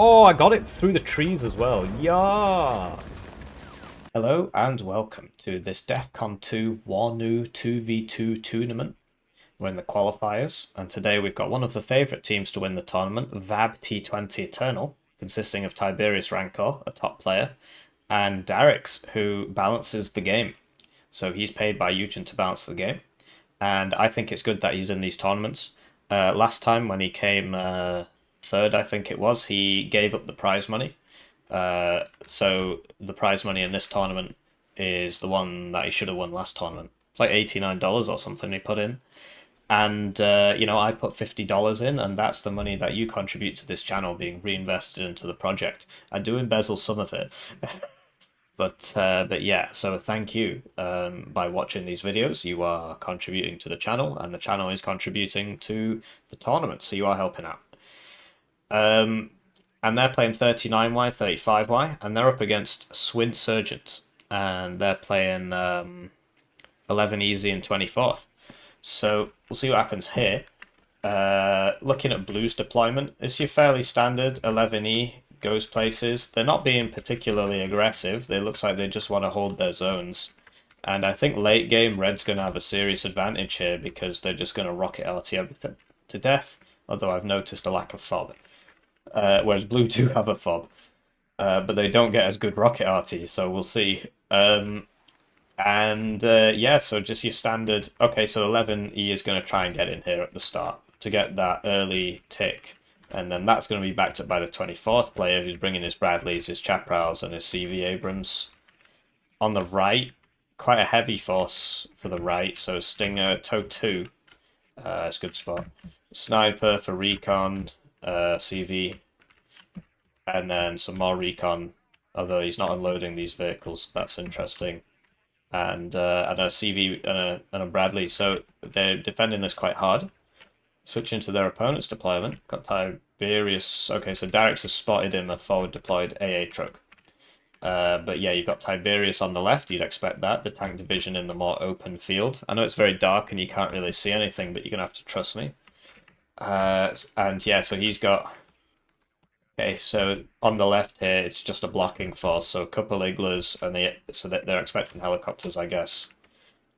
Oh, I got it through the trees as well. Yeah. Hello and welcome to this DEFCON2 Warno 2v2 tournament. We're in the qualifiers, and today we've got one of the favourite teams to win the tournament, VAB T-20 Eternal, consisting of Tryberius Hardcore, a top player, and Darricks, who balances the game. So he's paid by Eugen to balance the game, and I think it's good that he's in these tournaments. Last time when he came third, I think it was, he gave up the prize money. So the prize money in this tournament is the one that he should have won last tournament. It's like $89 or something he put in. And, I put $50 in, and that's the money that you contribute to this channel being reinvested into the project. I do embezzle some of it. But yeah, so thank you. By watching these videos, you are contributing to the channel, and the channel is contributing to the tournament, so you are helping out. And they're playing 39Y, 35Y, and they're up against Swinsurgent, and they're playing 11 easy and 24th. So we'll see what happens here. Looking at Blue's deployment, it's your fairly standard 11E goes places. They're not being particularly aggressive. They looks like they just want to hold their zones. And I think late game, Red's going to have a serious advantage here because they're just going to rocket RT everything to death, although I've noticed a lack of FOB. Whereas Blue do have a FOB, but they don't get as good rocket RT, so we'll see. Yeah, so just your standard. Okay, so 11E is going to try and get in here at the start to get that early tick, and then that's going to be backed up by the 24th player who's bringing his Bradleys, his Chaparrals, and his CV Abrams. On the right, quite a heavy force for the right, so Stinger, Tow 2, it's a good spot. Sniper for recon, CV, and then some more recon, although he's not unloading these vehicles. That's interesting. And a CV and a Bradley, so they're defending this quite hard. Switching to their opponent's deployment, got Tryberius. Okay, so Darricks has spotted him a forward deployed AA truck. But yeah, you've got Tryberius on the left, you'd expect that, the tank division in the more open field. I know it's very dark and you can't really see anything, but you're going to have to trust me. And yeah, so he's got... Okay, so on the left here, it's just a blocking force, so a couple Iglas, and so that they're expecting helicopters, I guess.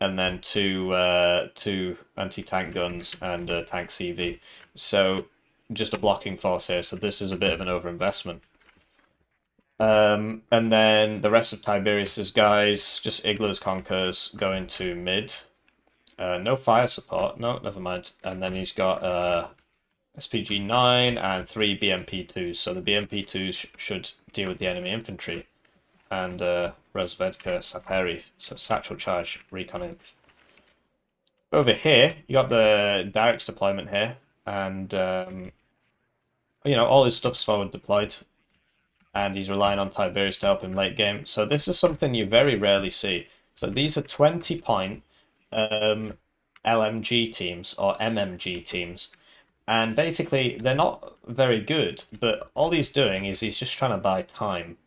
And then two anti-tank guns and a tank CV. So just a blocking force here, so this is a bit of an overinvestment. And then the rest of Tryberius's guys, just Iglas, Conkers, going to mid. No fire support, no, never mind. And then he's got SPG-9 and 3 BMP-2s, so the BMP-2s should deal with the enemy infantry. And Razvedka Saperi, so satchel charge recon inf. Over here, you got the Darricks deployment here, and all his stuff's forward deployed, and he's relying on Tryberius to help him late game. So this is something you very rarely see. So these are 20-point LMG teams or MMG teams. And basically, they're not very good, but all he's doing is he's just trying to buy time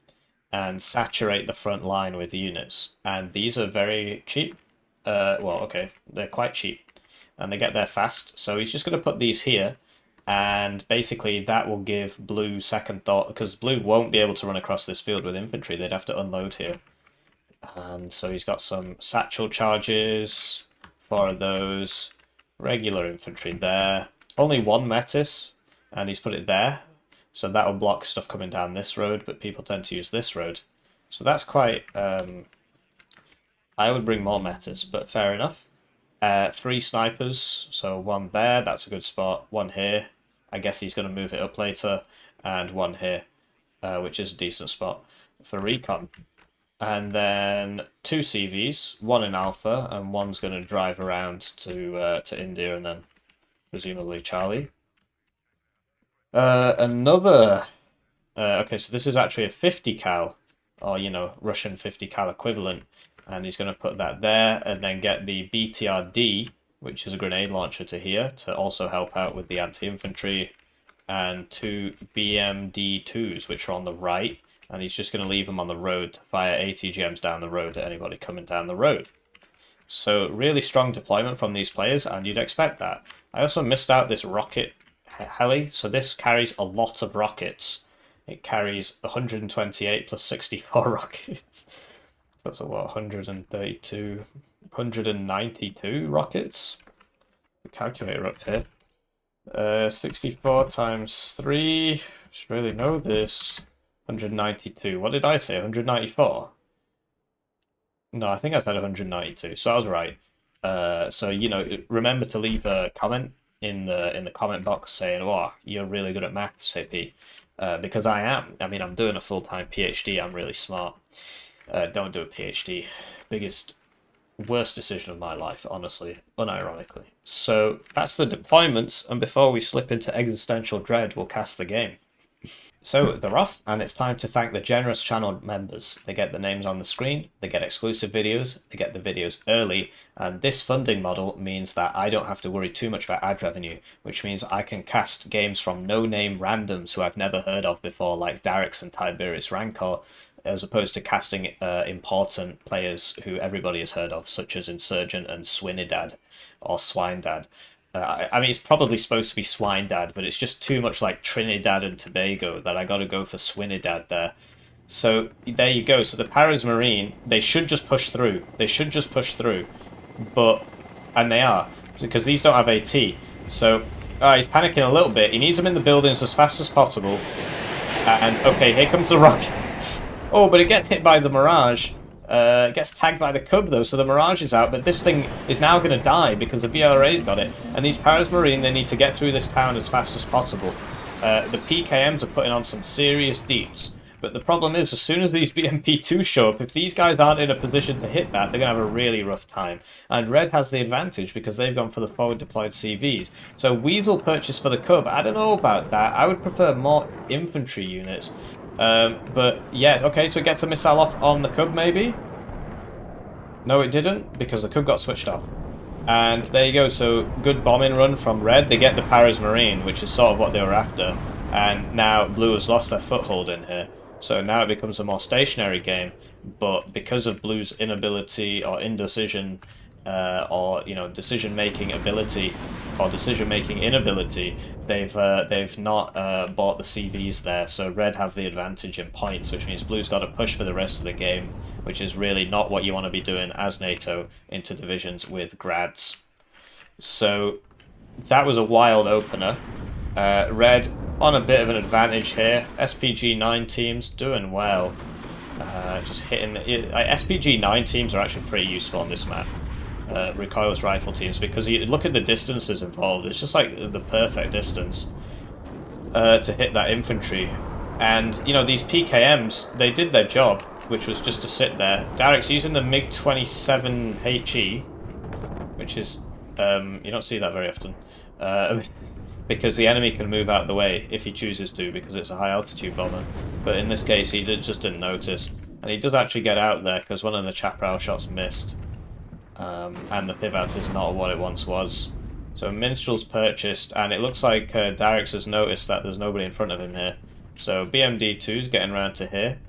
and saturate the front line with units. And these are very cheap. Okay, they're quite cheap. And they get there fast. So he's just going to put these here. And basically, that will give Blue second thought, because Blue won't be able to run across this field with infantry. They'd have to unload here. And so he's got some satchel charges, 4 of those, regular infantry there. Only one Metis, and he's put it there, so that will block stuff coming down this road, but people tend to use this road. So that's quite... I would bring more Metis, but fair enough. 3 snipers, so 1 there, that's a good spot. 1 here, I guess he's going to move it up later, and 1 here, which is a decent spot for recon. And then 2 CVs, 1 in Alpha, and 1's going to drive around to India and then presumably Charlie. Okay, so this is actually a 50 cal, or Russian 50 cal equivalent, and he's going to put that there, and then get the BTRD, which is a grenade launcher, to here to also help out with the anti-infantry, and 2 BMD2s, which are on the right, and he's just going to leave them on the road to fire ATGMs down the road at anybody coming down the road. So really strong deployment from these players, and you'd expect that. I also missed out this rocket heli, so this carries a lot of rockets. It carries 128 plus 64 rockets. That's a what, 132, 192 rockets? The calculator up here. 64 times 3. Should really know this. 192. What did I say? 194? No, I think I said 192, so I was right. So, you know, remember to leave a comment in the comment box saying, "Oh, you're really good at maths, Hippie," because I am. I mean, I'm doing a full-time PhD. I'm really smart. Don't do a PhD. Worst decision of my life, honestly, unironically. So that's the deployments, and before we slip into existential dread, we'll cast the game. So they're off, and it's time to thank the generous channel members. They get the names on the screen, they get exclusive videos, they get the videos early, and this funding model means that I don't have to worry too much about ad revenue, which means I can cast games from no-name randoms who I've never heard of before, like Darricks Tryberius Hardcore, as opposed to casting important players who everybody has heard of, such as Insurgent and Swindedad, or Swinedad. I mean, it's probably supposed to be Swinedad, but it's just too much like Trinidad and Tobago that I got to go for Swinedad there. So there you go. So the Paris Marine, they should just push through. They should just push through. And they are, because these don't have AT. So he's panicking a little bit. He needs them in the buildings as fast as possible. And okay, here comes the rockets. Oh, but it gets hit by the Mirage. It gets tagged by the Cub, though, so the Mirage is out, but this thing is now going to die because the VLRA's got it. And these Paris Marine, they need to get through this town as fast as possible. The PKMs are putting on some serious deeps. But the problem is, as soon as these BMP2s show up, if these guys aren't in a position to hit that, they're going to have a really rough time. And Red has the advantage because they've gone for the forward-deployed CVs. So Weasel purchased for the Cub. I don't know about that. I would prefer more infantry units. But yeah, okay, so it gets a missile off on the Cub, maybe? No, it didn't, because the Cub got switched off. And there you go, so good bombing run from Red. They get the Paris Marine, which is sort of what they were after. And now Blue has lost their foothold in here. So now it becomes a more stationary game, but because of Blue's inability or indecision, or decision-making ability or decision-making inability, they've not bought the CVs there. So Red have the advantage in points, which means Blue's got to push for the rest of the game, which is really not what you want to be doing as NATO into divisions with grads. So that was a wild opener. Red on a bit of an advantage here. SPG-9 teams doing well. Just hitting... SPG-9 teams are actually pretty useful on this map. Recoilless rifle teams, because you look at the distances involved. It's just like the perfect distance to hit that infantry. And, you know, these PKMs, they did their job, which was just to sit there. Darricks using the MiG-27 HE, which is... you don't see that very often. Because the enemy can move out of the way if he chooses to, because it's a high-altitude bomber. But in this case, he just didn't notice. And he does actually get out there, because one of the chaparral shots missed. And the pivot is not what it once was. So Minstrel's purchased, and it looks like Darricks has noticed that there's nobody in front of him here. So BMD2's getting around to here.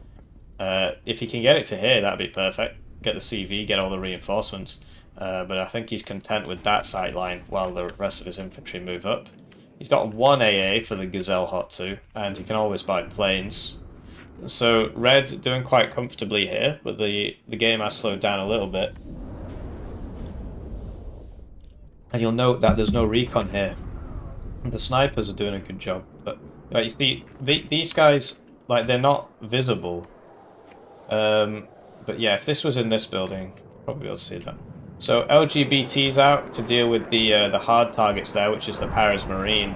If he can get it to here, that'd be perfect. Get the CV, get all the reinforcements. But I think he's content with that sight line while the rest of his infantry move up. He's got one AA for the Gazelle Hot 2, and he can always buy planes. So Red doing quite comfortably here, but the game has slowed down a little bit. And you'll note that there's no recon here. The snipers are doing a good job, but you see, these guys, like, they're not visible. But yeah, if this was in this building, probably be able to see that. So LGBT's out to deal with the hard targets there, which is the Paris Marine,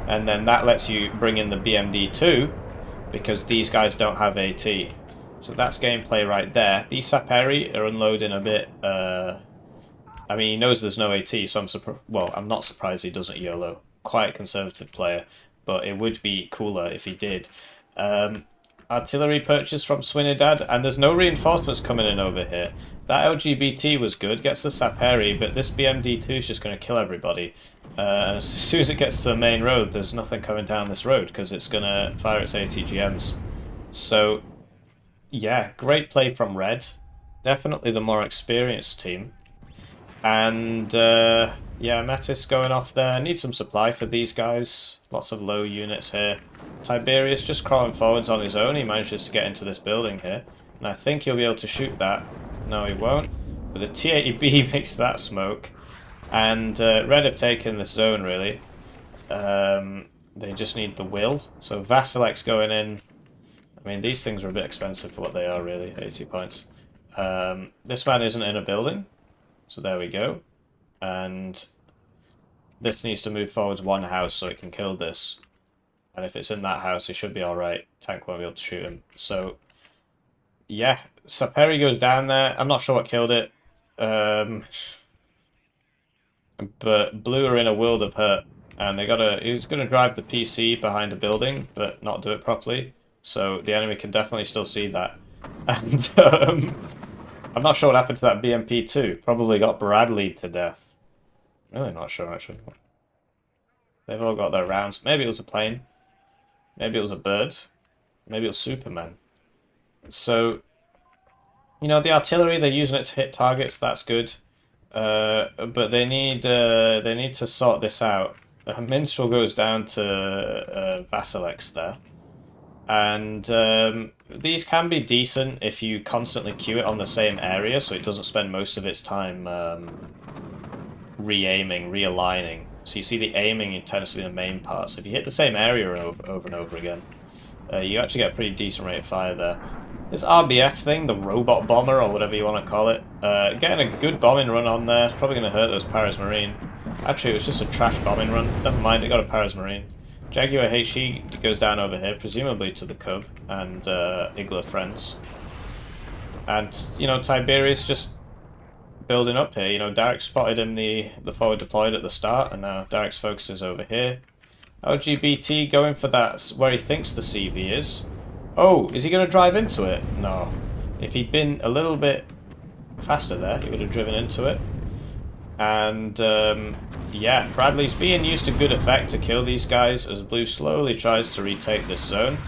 and then that lets you bring in the BMD2 because these guys don't have AT. So that's gameplay right there. These Saperi are unloading a bit. I mean, he knows there's no AT, so I'm not surprised he doesn't YOLO. Quite a conservative player, but it would be cooler if he did. Artillery purchase from Swinedad, and there's no reinforcements coming in over here. That LGBT was good, gets the Saperi, but this BMD2 is just going to kill everybody. And as soon as it gets to the main road, there's nothing coming down this road, because it's going to fire its ATGMs. So, yeah, great play from Red. Definitely the more experienced team. And, yeah, Metis going off there. Need some supply for these guys. Lots of low units here. Tryberius just crawling forwards on his own. He manages to get into this building here. And I think he'll be able to shoot that. No, he won't. But the T-80B makes that smoke. And Red have taken this zone, really. They just need the will. So Vasilex going in. I mean, these things are a bit expensive for what they are, really. 80 points. This man isn't in a building. So there we go. And this needs to move forwards one house so it can kill this. And if it's in that house, he should be alright. Tank won't be able to shoot him. So, yeah. Saperi goes down there. I'm not sure what killed it. But Blue are in a world of hurt. And he's going to drive the PC behind a building, but not do it properly. So the enemy can definitely still see that. And I'm not sure what happened to that BMP too. Probably got Bradley to death. Really not sure, actually. They've all got their rounds. Maybe it was a plane. Maybe it was a bird. Maybe it was Superman. So, you know, the artillery, they're using it to hit targets. That's good. But they need to sort this out. Minstrel goes down to Vasilex there. And these can be decent if you constantly queue it on the same area, so it doesn't spend most of its time re-aiming, realigning. So you see the aiming tends to be the main part. So if you hit the same area over and over again, you actually get a pretty decent rate of fire there. This RBF thing, the robot bomber, or whatever you want to call it, getting a good bombing run on there. It's probably going to hurt those Paras Marine. Actually, it was just a trash bombing run. Never mind, it got a Paras Marine. Jaguar HE goes down over here, presumably to the Cub and Igla friends. And, you know, Tryberius just building up here. You know, Darricks spotted him the forward deployed at the start, and now Darricks focuses over here. LGBT going for that where he thinks the CV is. Oh, is he going to drive into it? No. If he'd been a little bit faster there, he would have driven into it. And, yeah, Bradley's being used to good effect to kill these guys as Blue slowly tries to retake this zone.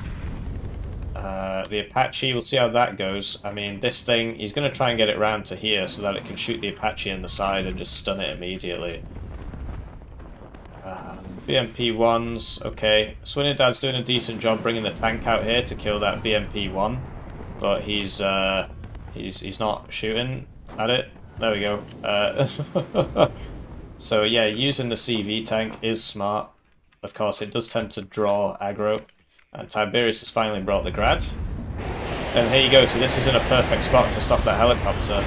The Apache, we'll see how that goes. I mean, this thing, he's going to try and get it round to here so that it can shoot the Apache in the side and just stun it immediately. BMP-1s, okay. Swindedad's doing a decent job bringing the tank out here to kill that BMP-1. But he's not shooting at it. There we go. So yeah, using the CV tank is smart. Of course, it does tend to draw aggro. And Tryberius has finally brought the Grad. And here you go, so this is in a perfect spot to stop that helicopter.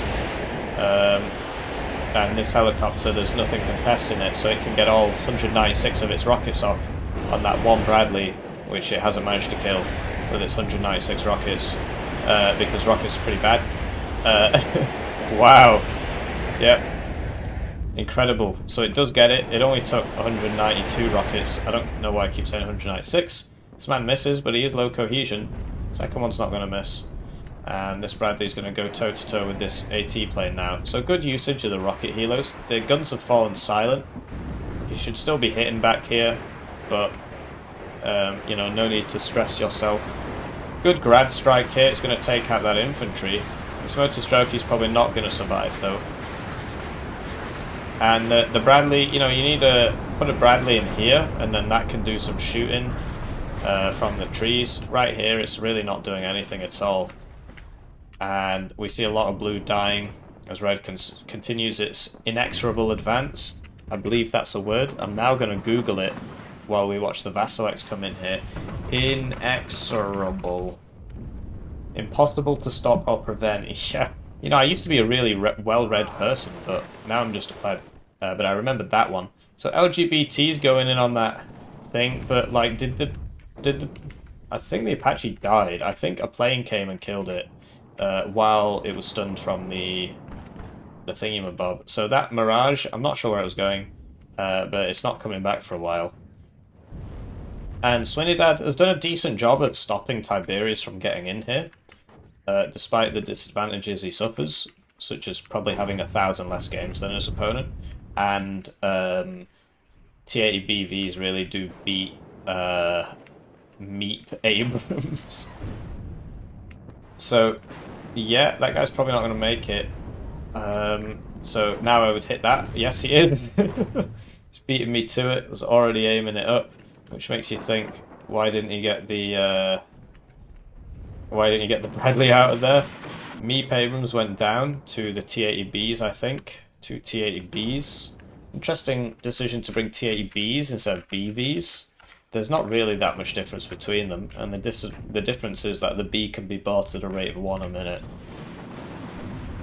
And this helicopter, there's nothing contesting it, so it can get all 196 of its rockets off on that one Bradley, which it hasn't managed to kill with its 196 rockets, because rockets are pretty bad. Wow. Yep. Incredible. So it does get it. It only took 192 rockets. I don't know why I keep saying 196. This man misses, but he is low cohesion. Second one's not going to miss. And this Bradley's going to go toe-to-toe with this AT plane now. So good usage of the rocket helos. The guns have fallen silent. You should still be hitting back here, but you know, no need to stress yourself. Good Grad strike here. It's going to take out that infantry. This motor stroke is probably not going to survive, though. And the Bradley, you know, you need to put a Bradley in here, and then that can do some shooting from the trees. Right here, it's really not doing anything at all. And we see a lot of Blue dying as Red continues its inexorable advance. I believe that's a word. I'm now going to Google it while we watch the Vasilex come in here. Inexorable. Impossible to stop or prevent. Yeah. You know, I used to be a really well-read person, but now I'm just a pleb. But I remembered that one. So LGBT's going in on that thing, but like, I think the Apache died. I think a plane came and killed it while it was stunned from the thingamabob. So that Mirage, I'm not sure where it was going, but it's not coming back for a while. And Swindedad has done a decent job of stopping Tryberius from getting in here. Despite the disadvantages he suffers, such as probably having 1,000 less games than his opponent, and T80BVs really do beat Meep Abrams. So, yeah, that guy's probably not going to make it. So now I would hit that. Yes, he is. He's beating me to it. He's already aiming it up, which makes you think, Why didn't he get the Bradley out of there? Meep Abrams went down to the T-80Bs, I think. Two T-80Bs. Interesting decision to bring T-80Bs instead of BVs. There's not really that much difference between them, and the difference is that the B can be bought at a rate of 1 a minute.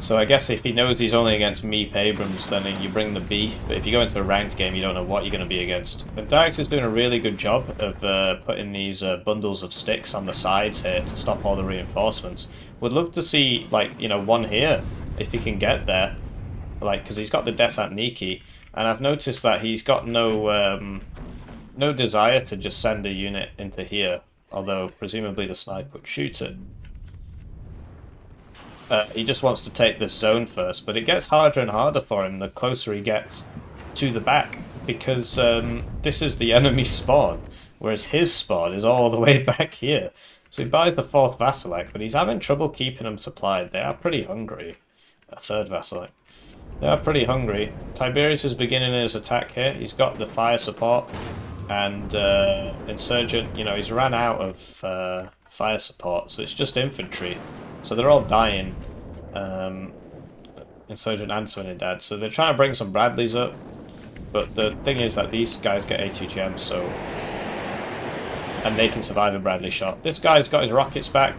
So I guess if he knows he's only against Meep Abrams, then you bring the B. But if you go into a ranked game, you don't know what you're going to be against. And Darricks is doing a really good job of putting these bundles of sticks on the sides here to stop all the reinforcements. Would love to see, like, you know, one here, if he can get there. Like, because he's got the Desant Niki, and I've noticed that he's got no desire to just send a unit into here, although presumably the sniper would shoot it. He just wants to take this zone first, but it gets harder and harder for him the closer he gets to the back, because this is the enemy spawn, whereas his spawn is all the way back here. So he buys the 4th Vasilek, but he's having trouble keeping them supplied. They are pretty hungry. A 3rd Vasilek. They are pretty hungry. Tryberius is beginning his attack here. He's got the fire support, and Insurgent, you know, he's ran out of fire support, so it's just infantry. So they're all dying, Insurgent and swindedad. So they're trying to bring some Bradleys up, but the thing is that these guys get ATGM, so... and they can survive a Bradley shot. This guy's got his rockets back,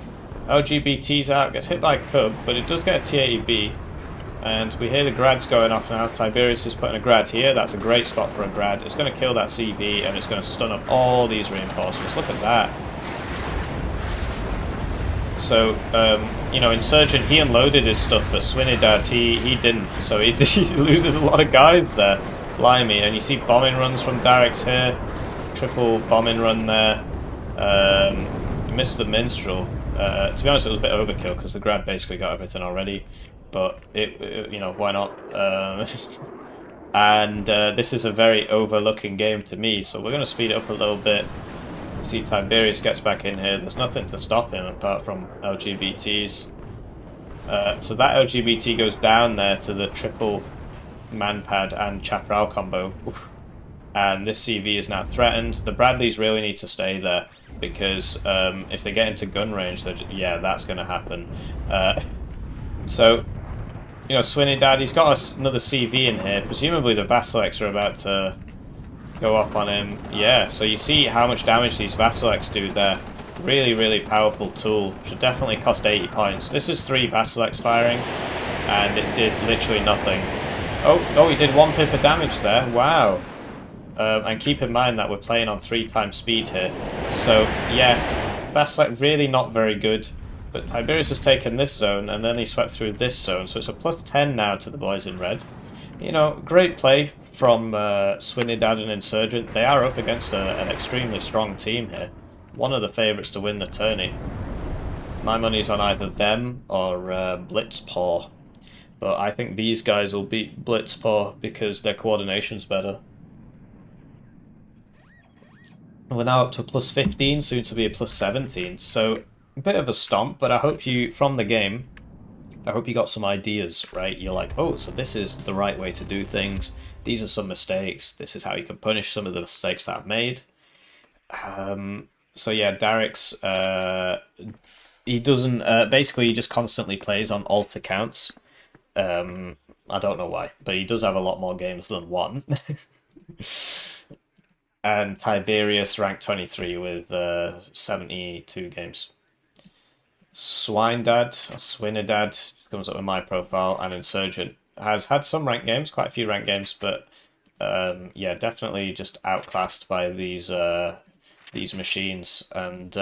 LGBT's out, gets hit by a Cub, but it does get a T-80B. And we hear the grads going off now. Tryberius is putting a grad here. That's a great spot for a grad. It's going to kill that CV, and it's going to stun up all these reinforcements. Look at that. So, you know, Insurgent, he unloaded his stuff, but swindedad, he didn't. So he loses a lot of guys there. Blimey. And you see bombing runs from Darricks here. Triple bombing run there. Missed the minstrel. To be honest, it was a bit overkill, because the grad basically got everything already. But, you know, why not? And this is a very overlooking game to me, so we're going to speed it up a little bit. See, Tryberius gets back in here. There's nothing to stop him apart from LGBTs. So that LGBT goes down there to the triple manpad and chaparral combo. Oof. And this CV is now threatened. The Bradleys really need to stay there, because if they get into gun range, yeah, that's going to happen. So... you know, swindedad, he's got another CV in here. Presumably the Vasileks are about to go off on him. Yeah, so you see how much damage these Vasileks do there. Really, really powerful tool. Should definitely cost 80 points. This is 3 Vasileks firing, and it did literally nothing. Oh, he did 1 pip of damage there. Wow. And keep in mind that we're playing on 3 times speed here. So, yeah, Vasilek really not very good. But Tryberius has taken this zone, and then he swept through this zone, so it's a +10 now to the boys in red. You know, great play from swindedad and Insurgent. They are up against an extremely strong team here. One of the favourites to win the tourney. My money's on either them or Blitzpaw. But I think these guys will beat Blitzpaw because their coordination's better. We're now up to a +15, soon to be a +17, so... a bit of a stomp, but I hope you, from the game, I hope you got some ideas, right? You're like, oh, so this is the right way to do things. These are some mistakes. This is how you can punish some of the mistakes that I've made. So yeah, Darricks, he doesn't, basically he just constantly plays on alt accounts. I don't know why, but he does have a lot more games than one. And Tryberius ranked 23 with 72 games. Swindedad comes up with my profile, and Insurgent has had some ranked games, quite a few ranked games, but yeah, definitely just outclassed by these machines, and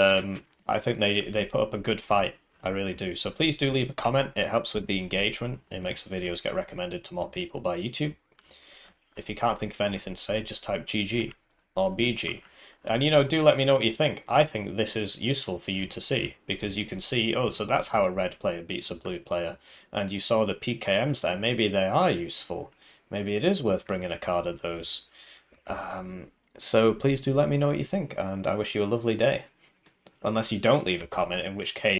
I think they put up a good fight. I really do. So please do leave a comment. It helps with the engagement. It makes the videos get recommended to more people by YouTube. If you can't think of anything to say, just type GG or BG. And, you know, do let me know what you think. I think this is useful for you to see, because you can see, oh, so that's how a red player beats a blue player. And you saw the PKMs there. Maybe they are useful. Maybe it is worth bringing a card of those. So please do let me know what you think, and I wish you a lovely day. Unless you don't leave a comment, in which case...